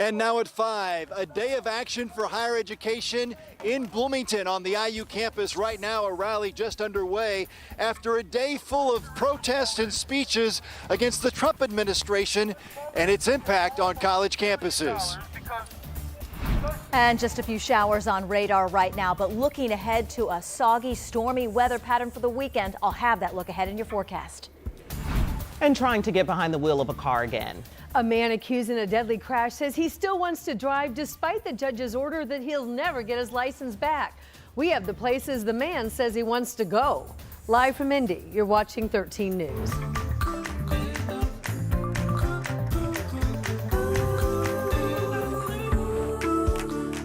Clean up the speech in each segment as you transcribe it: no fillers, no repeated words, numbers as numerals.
And now at 5, a day of action for higher education in Bloomington on the IU campus. Right now, a rally just underway after a day full of protests and speeches against the Trump administration and its impact on college campuses. And just a few showers on radar right now, but looking ahead to a soggy, stormy weather pattern for the weekend. I'll have that look ahead in your forecast. And trying to get behind the wheel of a car again. A man accused in a deadly crash says he still wants to drive despite the judge's order that he'll never get his license back. We have the places the man says he wants to go. Live from Indy, you're watching 13 News.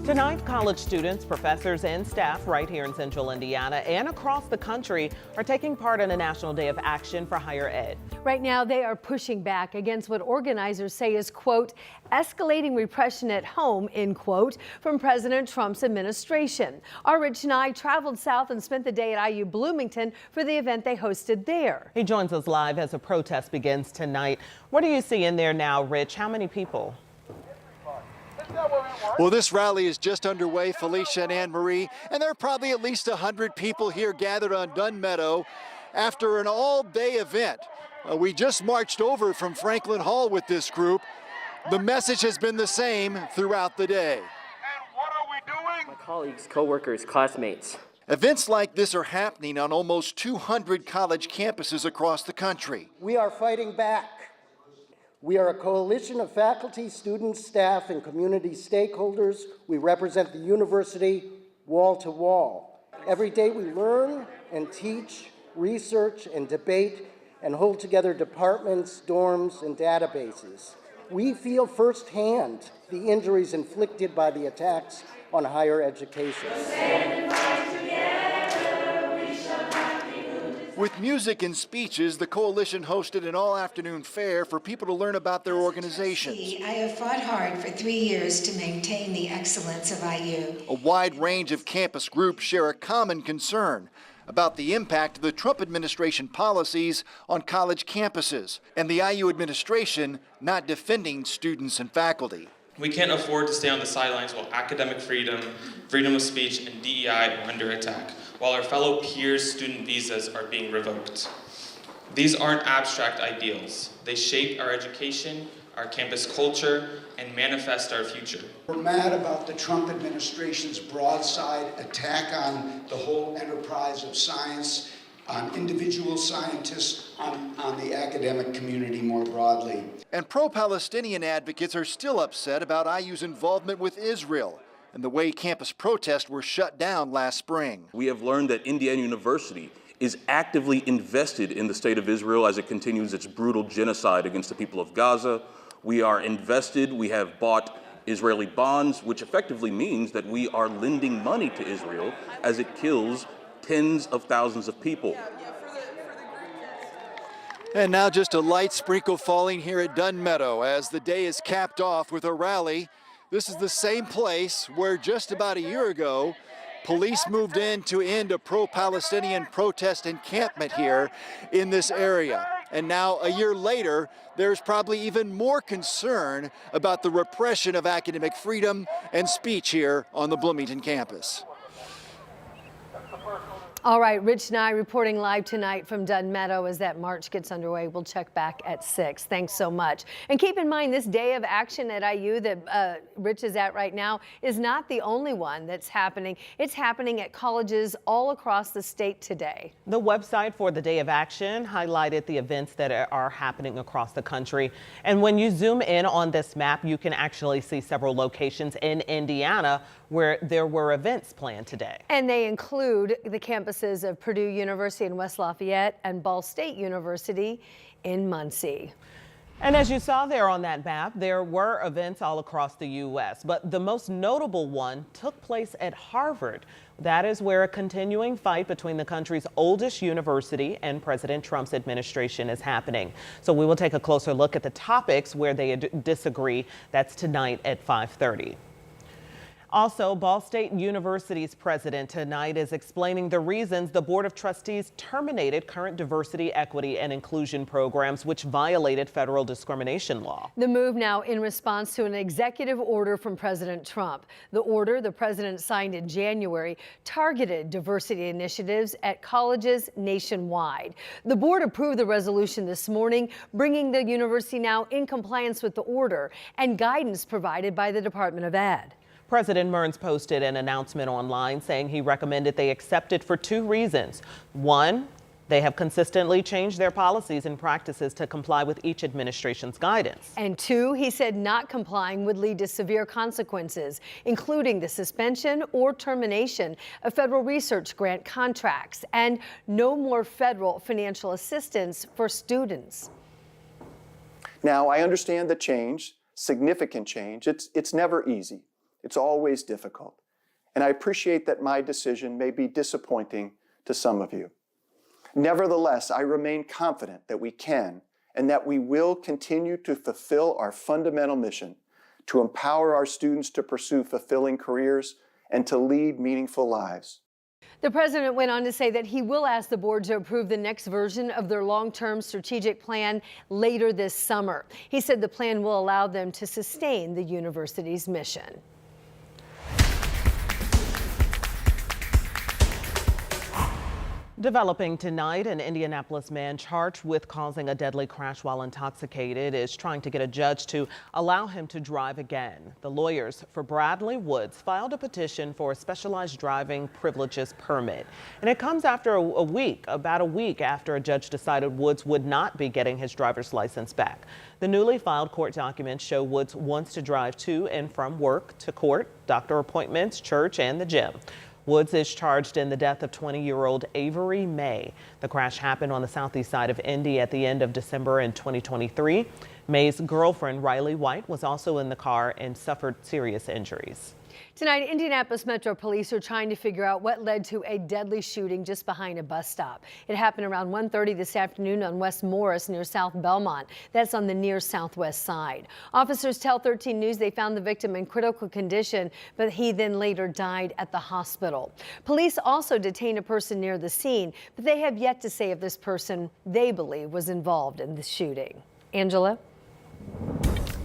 Tonight, college students, professors, and staff right here in central Indiana and across the country are taking part in a national day of action for higher ed. Right now, they are pushing back against what organizers say is, quote, escalating repression at home, end quote, from President Trump's administration. Our Rich Nye traveled south and spent the day at IU Bloomington for the event they hosted there. He joins us live as a protest begins tonight. What do you see in there now, Rich? How many people? Well, this rally is just underway, Felicia and Anne Marie, and there are probably at least 100 people here gathered on Dunn Meadow after an all-day event. We just marched over from Franklin Hall with this group. The message has been the same throughout the day. And what are we doing? My colleagues, co-workers, classmates. Events like this are happening on almost 200 college campuses across the country. We are fighting back. We are a coalition of faculty, students, staff, and community stakeholders. We represent the university wall to wall. Every day we learn and teach, research and debate, and hold together departments, dorms, and databases. We feel firsthand the injuries inflicted by the attacks on higher education. With music and speeches, the coalition hosted an all-afternoon fair for people to learn about their organizations. I have fought hard for 3 years to maintain the excellence of IU. A wide range of campus groups share a common concern about the impact of the Trump administration policies on college campuses and the IU administration not defending students and faculty. We can't afford to stay on the sidelines while academic freedom, freedom of speech, and DEI are under attack, while our fellow peers' student visas are being revoked. These aren't abstract ideals. They shape our education, our campus culture, and manifest our future. We're mad about the Trump administration's broadside attack on the whole enterprise of science, on individual scientists, on the academic community more broadly. And pro-Palestinian advocates are still upset about IU's involvement with Israel and the way campus protests were shut down last spring. We have learned that Indiana University is actively invested in the state of Israel as it continues its brutal genocide against the people of Gaza. We are invested, we have bought Israeli bonds, which effectively means that we are lending money to Israel as it kills tens of thousands of people. And now just a light sprinkle falling here at Dunn Meadow as the day is capped off with a rally. This is the same place where just about a year ago, police moved in to end a pro-Palestinian protest encampment here in this area. And now, a year later, there's probably even more concern about the repression of academic freedom and speech here on the Bloomington campus. All right, Rich Nye reporting live tonight from Dunn Meadow as that march gets underway. We'll check back at 6. Thanks so much. And keep in mind, this day of action at IU that Rich is at right now is not the only one that's happening. It's happening at colleges all across the state today. The website for the Day of Action highlighted the events that are happening across the country. And when you zoom in on this map, you can actually see several locations in Indiana where there were events planned today. And they include the campuses of Purdue University in West Lafayette and Ball State University in Muncie. And as you saw there on that map, there were events all across the U.S., but the most notable one took place at Harvard. That is where a continuing fight between the country's oldest university and President Trump's administration is happening. So we will take a closer look at the topics where they disagree. That's tonight at 5:30. Also, Ball State University's president tonight is explaining the reasons the Board of Trustees terminated current diversity, equity, and inclusion programs which violated federal discrimination law. The move now in response to an executive order from President Trump. The order the president signed in January targeted diversity initiatives at colleges nationwide. The board approved the resolution this morning, bringing the university now in compliance with the order and guidance provided by the Department of Ed. President Mearns posted an announcement online saying he recommended they accept it for two reasons. One, they have consistently changed their policies and practices to comply with each administration's guidance. And two, he said not complying would lead to severe consequences, including the suspension or termination of federal research grant contracts and no more federal financial assistance for students. Now, I understand the change, significant change. It's never easy. It's always difficult. And I appreciate that my decision may be disappointing to some of you. Nevertheless, I remain confident that we can and that we will continue to fulfill our fundamental mission to empower our students to pursue fulfilling careers and to lead meaningful lives. The president went on to say that he will ask the board to approve the next version of their long-term strategic plan later this summer. He said the plan will allow them to sustain the university's mission. Developing tonight, an Indianapolis man charged with causing a deadly crash while intoxicated is trying to get a judge to allow him to drive again. The lawyers for Bradley Woods filed a petition for a specialized driving privileges permit. And it comes after about a week after a judge decided Woods would not be getting his driver's license back. The newly filed court documents show Woods wants to drive to and from work, to court, doctor appointments, church, and the gym. Woods is charged in the death of 20-year-old Avery May. The crash happened on the southeast side of Indy at the end of December in 2023. May's girlfriend, Riley White, was also in the car and suffered serious injuries. Tonight, Indianapolis Metro Police are trying to figure out what led to a deadly shooting just behind a bus stop. It happened around 1:30 this afternoon on West Morris near South Belmont. That's on the near southwest side. Officers tell 13 News they found the victim in critical condition, but he then later died at the hospital. Police also detained a person near the scene, but they have yet to say if this person they believe was involved in the shooting. Angela?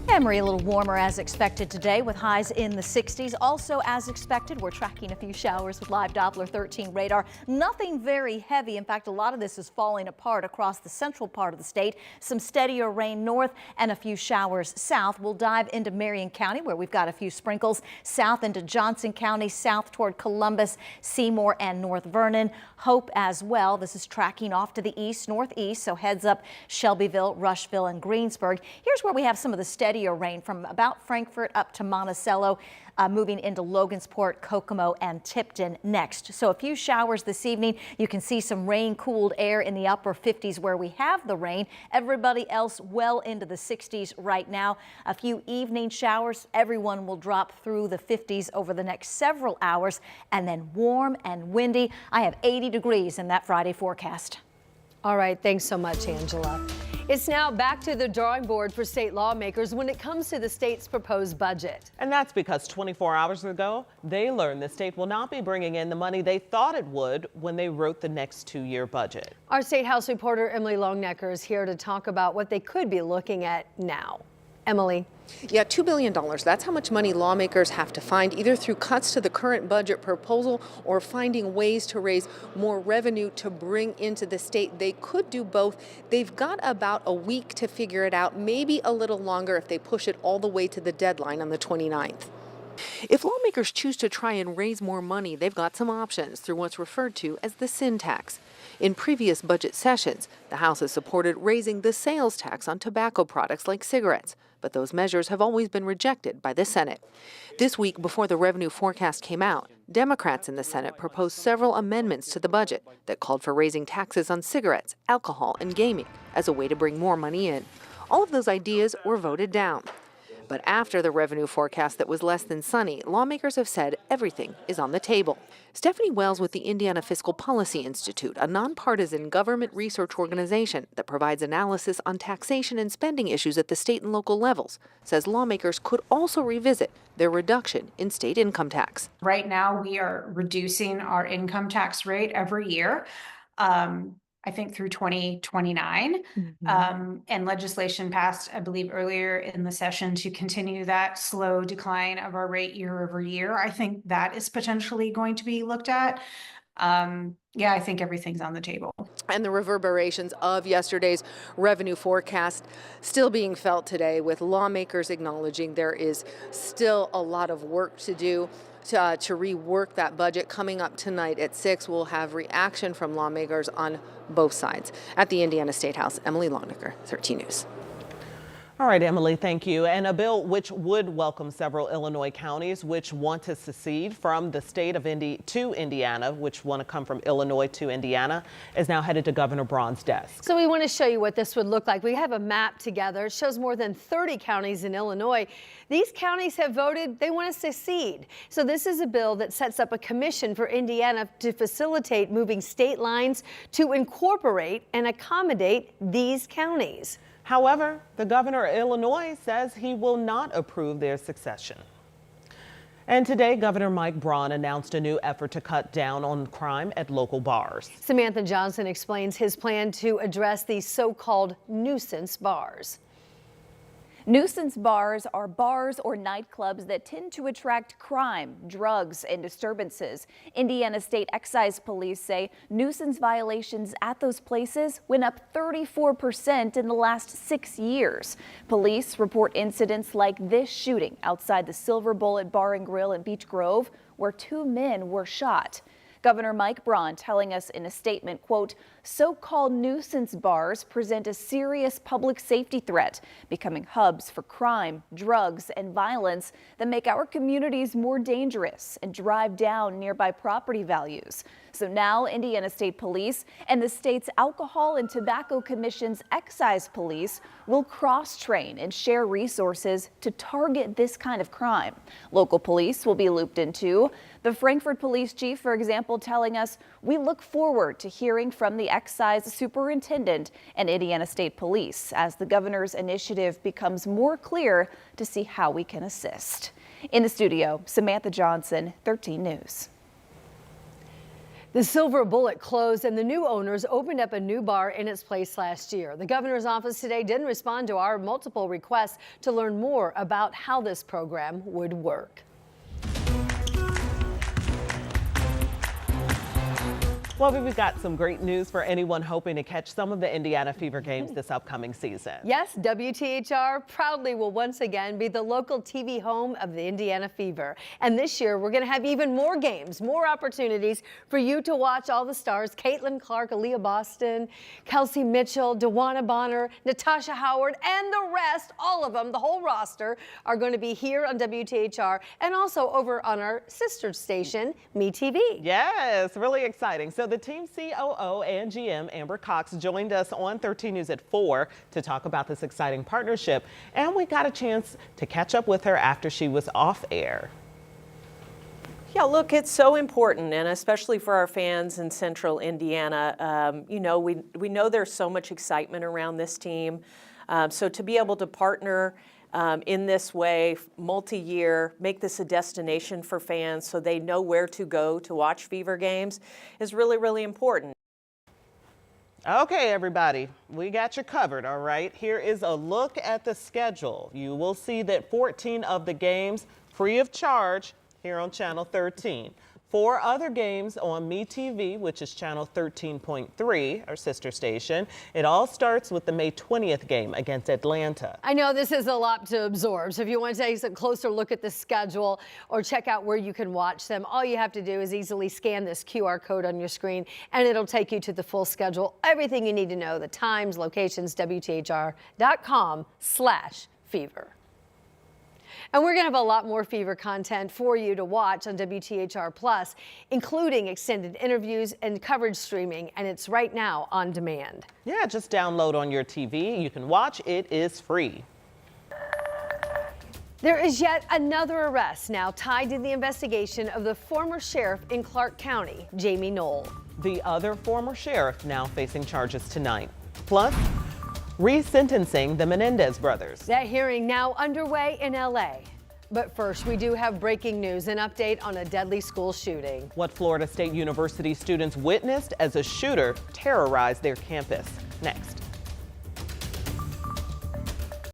Emory, a little warmer as expected today with highs in the 60s. Also as expected, we're tracking a few showers with live Doppler 13 radar. Nothing very heavy. In fact, a lot of this is falling apart across the central part of the state. Some steadier rain north and a few showers south. We'll dive into Marion County where we've got a few sprinkles. South into Johnson County, south toward Columbus, Seymour, and North Vernon. Hope as well. This is tracking off to the east, northeast, so heads up Shelbyville, Rushville, and Greensburg. Here's where we have some of the steadier rain from about Frankfort up to Monticello, moving into Logansport, Kokomo, and Tipton next. So a few showers this evening. You can see some rain-cooled air in the upper 50s where we have the rain. Everybody else well into the 60s right now. A few evening showers. Everyone will drop through the 50s over the next several hours, and then warm and windy. I have 80 degrees in that Friday forecast. All right, thanks so much, Angela. It's now back to the drawing board for state lawmakers when it comes to the state's proposed budget. And that's because 24 hours ago, they learned the state will not be bringing in the money they thought it would when they wrote the next two-year budget. Our State House reporter Emily Longnecker is here to talk about what they could be looking at now. Emily. Yeah, $2 billion. That's how much money lawmakers have to find, either through cuts to the current budget proposal or finding ways to raise more revenue to bring into the state. They could do both. They've got about a week to figure it out, maybe a little longer if they push it all the way to the deadline on the 29th. If lawmakers choose to try and raise more money, they've got some options through what's referred to as the sin tax. In previous budget sessions, the House has supported raising the sales tax on tobacco products like cigarettes, but those measures have always been rejected by the Senate. This week, before the revenue forecast came out, Democrats in the Senate proposed several amendments to the budget that called for raising taxes on cigarettes, alcohol, and gaming as a way to bring more money in. All of those ideas were voted down. But after the revenue forecast that was less than sunny, lawmakers have said everything is on the table. Stephanie Wells with the Indiana Fiscal Policy Institute, a nonpartisan government research organization that provides analysis on taxation and spending issues at the state and local levels, says lawmakers could also revisit their reduction in state income tax. Right now, we are reducing our income tax rate every year. I think through 2029, and legislation passed, I believe, earlier in the session to continue that slow decline of our rate year over year. I think that is potentially going to be looked at. Yeah, I think everything's on the table. And the reverberations of yesterday's revenue forecast still being felt today, with lawmakers acknowledging there is still a lot of work to do to rework that budget. Coming up tonight at 6, we'll have reaction from lawmakers on both sides. At the Indiana State House, Emily Longnecker, 13 News. All right, Emily, thank you. And a bill which would welcome several Illinois counties which want to secede from the state of to Indiana, which want to come from Illinois to Indiana, is now headed to Governor Braun's desk. So we want to show you what this would look like. We have a map together. It shows more than 30 counties in Illinois. These counties have voted they want to secede. So this is a bill that sets up a commission for Indiana to facilitate moving state lines to incorporate and accommodate these counties. However, the governor of Illinois says he will not approve their secession. And today, Governor Mike Braun announced a new effort to cut down on crime at local bars. Samantha Johnson explains his plan to address these so-called nuisance bars. Nuisance bars are bars or nightclubs that tend to attract crime, drugs, and disturbances. Indiana State Excise Police say nuisance violations at those places went up 34% in the last 6 years. Police report incidents like this shooting outside the Silver Bullet Bar and Grill in Beech Grove, where 2 men were shot. Governor Mike Braun telling us in a statement, quote, so-called nuisance bars present a serious public safety threat, becoming hubs for crime, drugs, and violence that make our communities more dangerous and drive down nearby property values. So now Indiana State Police and the state's Alcohol and Tobacco Commission's Excise Police will cross-train and share resources to target this kind of crime. Local police will be looped in too. The Frankfort Police Chief, for example, telling us, we look forward to hearing from the excise superintendent and Indiana State Police as the governor's initiative becomes more clear to see how we can assist. In the studio, Samantha Johnson, 13 News. The Silver Bullet closed and the new owners opened up a new bar in its place last year. The governor's office today didn't respond to our multiple requests to learn more about how this program would work. Well, we've got some great news for anyone hoping to catch some of the Indiana Fever games this upcoming season. Yes, WTHR proudly will once again be the local TV home of the Indiana Fever. And this year, we're going to have even more games, more opportunities for you to watch all the stars. Caitlin Clark, Aaliyah Boston, Kelsey Mitchell, DeWanna Bonner, Natasha Howard, and the rest, all of them, the whole roster, are going to be here on WTHR and also over on our sister station, MeTV. Yes, really exciting. So the team COO and GM, Amber Cox, joined us on 13 News at 4 to talk about this exciting partnership. And we got a chance to catch up with her after she was off air. Yeah, look, it's so important, and especially for our fans in Central Indiana. You know, we know there's so much excitement around this team. So to be able to partner in this way, multi-year, make this a destination for fans so they know where to go to watch Fever games is really, really important. Okay, everybody, we got you covered, all right? Here is a look at the schedule. You will see that 14 of the games free of charge here on Channel 13. 4 other games on MeTV, which is Channel 13.3, our sister station. It all starts with the May 20th game against Atlanta. I know this is a lot to absorb, so if you want to take a closer look at the schedule or check out where you can watch them, all you have to do is easily scan this QR code on your screen, and it'll take you to the full schedule. Everything you need to know, the times, locations, WTHR.com/fever. And we're going to have a lot more Fever content for you to watch on WTHR Plus, including extended interviews and coverage streaming, and it's right now on demand. Yeah, just download on your TV. You can watch. It is free. There is yet another arrest now tied to the investigation of the former sheriff in Clark County, Jamie Knoll. The other former sheriff now facing charges tonight. Plus, resentencing the Menendez brothers. That hearing now underway in LA. But first, we do have breaking news, an update on a deadly school shooting. What Florida State University students witnessed as a shooter terrorized their campus. Next.